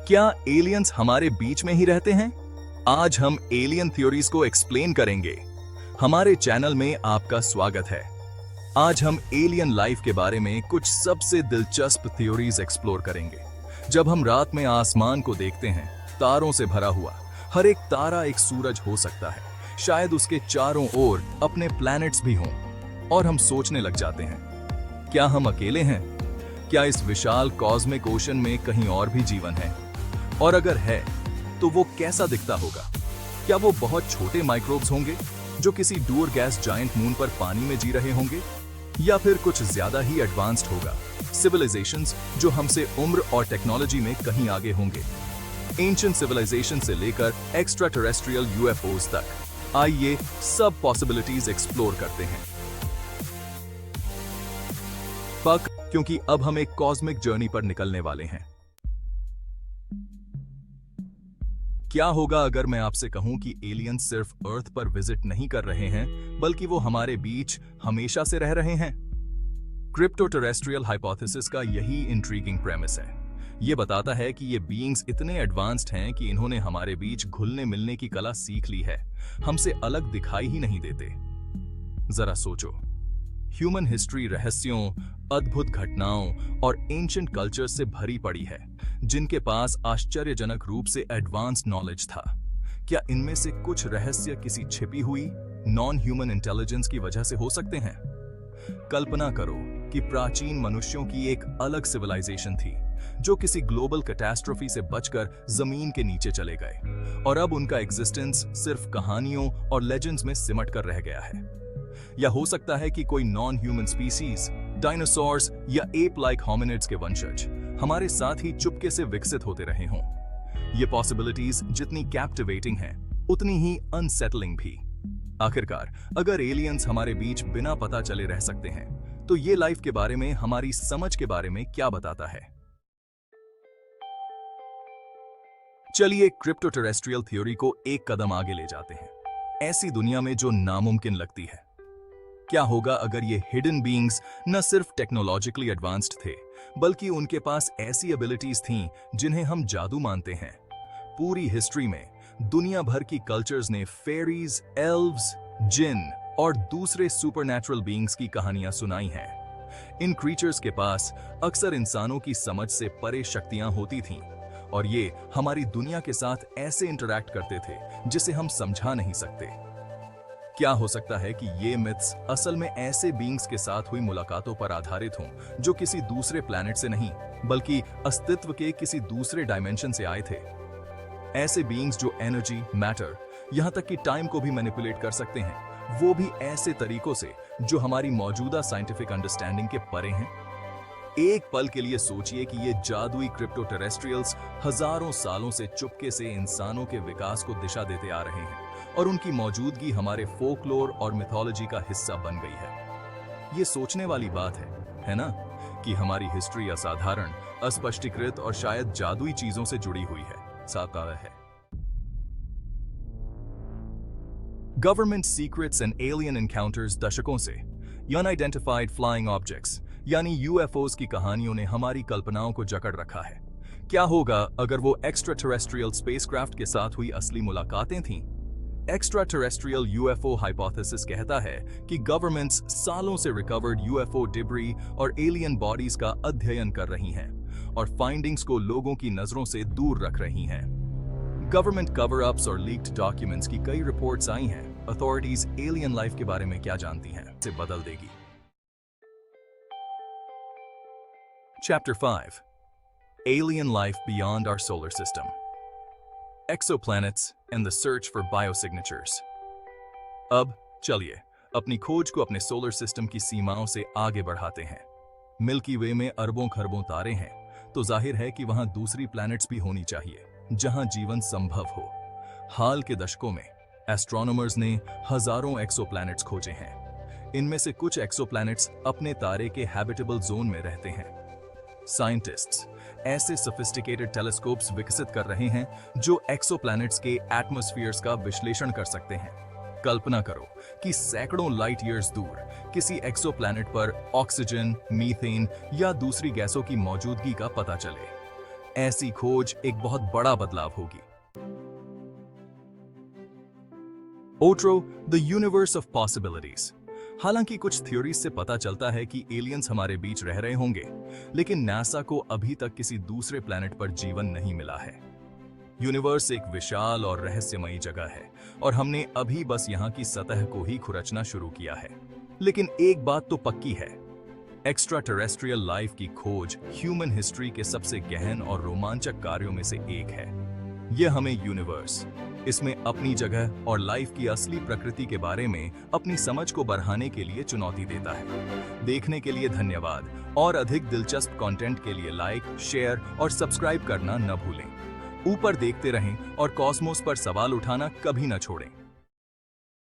क्या एलियंस हमारे बीच में ही रहते हैं? आज हम एलियन थ्योरीज को एक्सप्लेन करेंगे। हमारे चैनल में आपका स्वागत है। आज हम एलियन लाइफ के बारे में कुछ सबसे दिलचस्प थ्योरीज एक्सप्लोर करेंगे। जब हम रात में आसमान को देखते हैं, तारों से भरा हुआ, हर एक तारा एक सूरज हो सकता है। शायद उसके चारों ओर अपने प्लैनेट्स भी हों, और हम सोचने लग जाते हैं, क्या हम अकेले हैं? क्या इस विशाल कॉस्मिक ओशन में कहीं और भी जीवन है? और अगर है, तो वो कैसा दिखता होगा? क्या वो बहुत छोटे माइक्रोब्स होंगे जो किसी डूर गैस जायंट मून पर पानी में जी रहे होंगे, या फिर कुछ ज्यादा ही एडवांस्ड होगा, सिविलाइजेशंस जो हमसे उम्र और टेक्नोलॉजी में कहीं आगे होंगे। एंशिएंट सिविलाइजेशन से लेकर एक्स्ट्रा टेरेस्ट्रियल यूएफओज तक, आइए सब पॉसिबिलिटीज एक्सप्लोर करते हैं। पक, क्योंकि अब हम एक कॉस्मिक जर्नी पर निकलने वाले हैं। क्या होगा अगर मैं आपसे कहूं कि एलियंस सिर्फ अर्थ पर विजिट नहीं कर रहे हैं, बल्कि वो हमारे बीच हमेशा से रह रहे हैं? क्रिप्टो टेरेस्ट्रियल हाइपोथेसिस का यही इंट्रीगिंग प्रेमिस है। ये बताता है कि ये बीइंग्स इतने एडवांस्ड हैं कि इन्होंने हमारे बीच घुलने मिलने की कला सीख ली है, हमसे अलग दिखाई ही नहीं देते। जरा सोचो, ह्यूमन हिस्ट्री रहस्यों, अद्भुत घटनाओं और एंशिएंट कल्चर से भरी पड़ी है, जिनके पास आश्चर्यजनक रूप से एडवांस्ड नॉलेज था। क्या इनमें से कुछ रहस्य किसी छिपी हुई नॉन ह्यूमन इंटेलिजेंस की वजह से हो सकते हैं? कल्पना करो कि प्राचीन मनुष्यों की एक अलग सिविलाइजेशन थी, जो किसी ग्लोबल कैटास्ट्रोफी से बचकर जमीन के नीचे चले गए, और अब उनका एग्जिस्टेंस सिर्फ कहानियों और लेजेंड्स में सिमट कर रह गया है। या हो सकता है कि कोई नॉन ह्यूमन स्पीसीज, डायनासोर्स या एप लाइक होमिनिड्स के वंशज हमारे साथ ही चुपके से विकसित होते रहे हों। ये पॉसिबिलिटीज जितनी कैप्टिवेटिंग हैं, उतनी ही अनसेटलिंग भी। आखिरकार, अगर एलियंस हमारे बीच बिना पता चले रह सकते हैं, तो ये लाइफ के बारे में, हमारी समझ के बारे में क्या बताता है? चलिए क्रिप्टो टेरेस्ट्रियल थ्योरी को एक कदम आगे ले जाते हैं, ऐसी दुनिया में जो नामुमकिन लगती है। क्या होगा अगर ये हिडन बीइंग्स न सिर्फ टेक्नोलॉजिकली एडवांस्ड थे, बल्कि उनके पास ऐसी एबिलिटीज थीं जिन्हें हम जादू मानते हैं? पूरी हिस्ट्री में दुनिया भर की कल्चर्स ने फेरीज, एल्व्स, जिन और दूसरे सुपरनैचुरल बीइंग्स की कहानियां सुनाई हैं। इन क्रीचर्स के पास अक्सर इंसानों की समझ से परे शक्तियां होती थीं, और ये हमारी दुनिया के साथ ऐसे इंटरैक्ट करते थे जिसे हम समझा नहीं सकते। क्या हो सकता है कि ये मिथ्स असल में ऐसे बीइंग्स के साथ हुई मुलाकातों पर आधारित हों, जो किसी दूसरे प्लैनेट से नहीं, बल्कि अस्तित्व के किसी दूसरे डायमेंशन से आए थे? ऐसे बीइंग्स जो एनर्जी, मैटर, यहां तक कि टाइम को भी मैनिपुलेट कर सकते हैं, वो भी ऐसे तरीकों से जो हमारी मौजूदा साइंटिफिक अंडरस्टैंडिंग के परे हैं। एक पल के लिए सोचिए कि ये जादुई क्रिप्टो टेरेस्ट्रियल्स हजारों सालों से चुपके से इंसानों के विकास को दिशा देते आ रहे हैं, और उनकी मौजूदगी हमारे फोकलोर और मिथोलॉजी का हिस्सा बन गई है। ये सोचने वाली बात है ना, कि हमारी हिस्ट्री असाधारण, अस्पष्टीकृत और शायद जादुई चीजों से जुड़ी हुई है। साता है government secrets and alien encounters दशकों से अनआइडेंटिफाइड फ्लाइंग ऑब्जेक्ट्स यानी यूएफओज की कहानियों ने हमारी कल्पनाओं को जकड़ रखा है। क्या होगा अगर वो एक्स्ट्रा टेरेस्ट्रियल स्पेसक्राफ्ट के साथ हुई असली मुलाकातें थीं? एक्स्ट्रा टेरेस्ट्रियल यूएफओ हाइपोथेसिस कहता है कि गवर्नमेंट्स सालों से रिकवर्ड यूएफओ डिब्री और एलियन बॉडीज का अध्ययन कर रही हैं, और फाइंडिंग्स को लोगों की नजरों से दूर रख रही हैं। गवर्नमेंट कवर अप्स और लीक्ड डॉक्यूमेंट्स की कई रिपोर्ट्स आई हैं। अथॉरिटीज एलियन लाइफ के बारे में क्या जानती हैं, इसे बदल देगी। Chapter 5 Alien Life Beyond Our Solar System Exoplanets and the Search for Biosignatures। अब चलिए अपनी खोज को अपने सोलर सिस्टम की सीमाओं से आगे बढ़ाते हैं। मिल्की वे में अरबों खरबों तारे हैं, तो जाहिर है कि वहां दूसरी प्लैनेट्स भी होनी चाहिए जहां जीवन संभव हो। हाल के दशकों में एस्ट्रोनॉमर्स ने हजारों एक्सोप्लैनेट्स खोजे हैं। इनमें से कुछ एक्सोप्लैनेट्स अपने तारे के हैबिटेबल जोन में रहते हैं। साइंटिस्ट्स ऐसे सोफिस्टिकेटेड टेलीस्कोप्स विकसित कर रहे हैं जो एक्सोप्लैनेट्स के एटमॉस्फेयर्स का विश्लेषण कर सकते हैं। कल्पना करो कि सैकड़ों लाइट ईयर्स दूर किसी एक्सोप्लैनेट पर ऑक्सीजन, मीथेन या दूसरी गैसों की मौजूदगी का पता चले। ऐसी खोज एक बहुत बड़ा बदलाव होगी। ओट्रो, द यूनिवर्स ऑफ पॉसिबिलिटीज। हालांकि कुछ थ्योरीज से पता चलता है कि एलियंस हमारे बीच रह रहे होंगे, लेकिन नासा को अभी तक किसी दूसरे प्लेनेट पर जीवन नहीं मिला है। यूनिवर्स एक विशाल और रहस्यमयी जगह है और हमने अभी बस यहाँ की सतह को ही खुरचना शुरू किया है। लेकिन एक बात तो पक्की है, एक्स्ट्रा टेरेस्ट्रियल लाइफ की खोज ह्यूमन हिस्ट्री के सबसे गहन और रोमांचक कार्यों में से एक है। यह हमें यूनिवर्स, इसमें अपनी जगह और लाइफ की असली प्रकृति के बारे में अपनी समझ को बढ़ाने के लिए चुनौती देता है। देखने के लिए धन्यवाद और अधिक दिलचस्प कंटेंट के लिए लाइक, शेयर और सब्सक्राइब करना न भूलें। ऊपर देखते रहें और कॉस्मोस पर सवाल उठाना कभी न छोड़ें।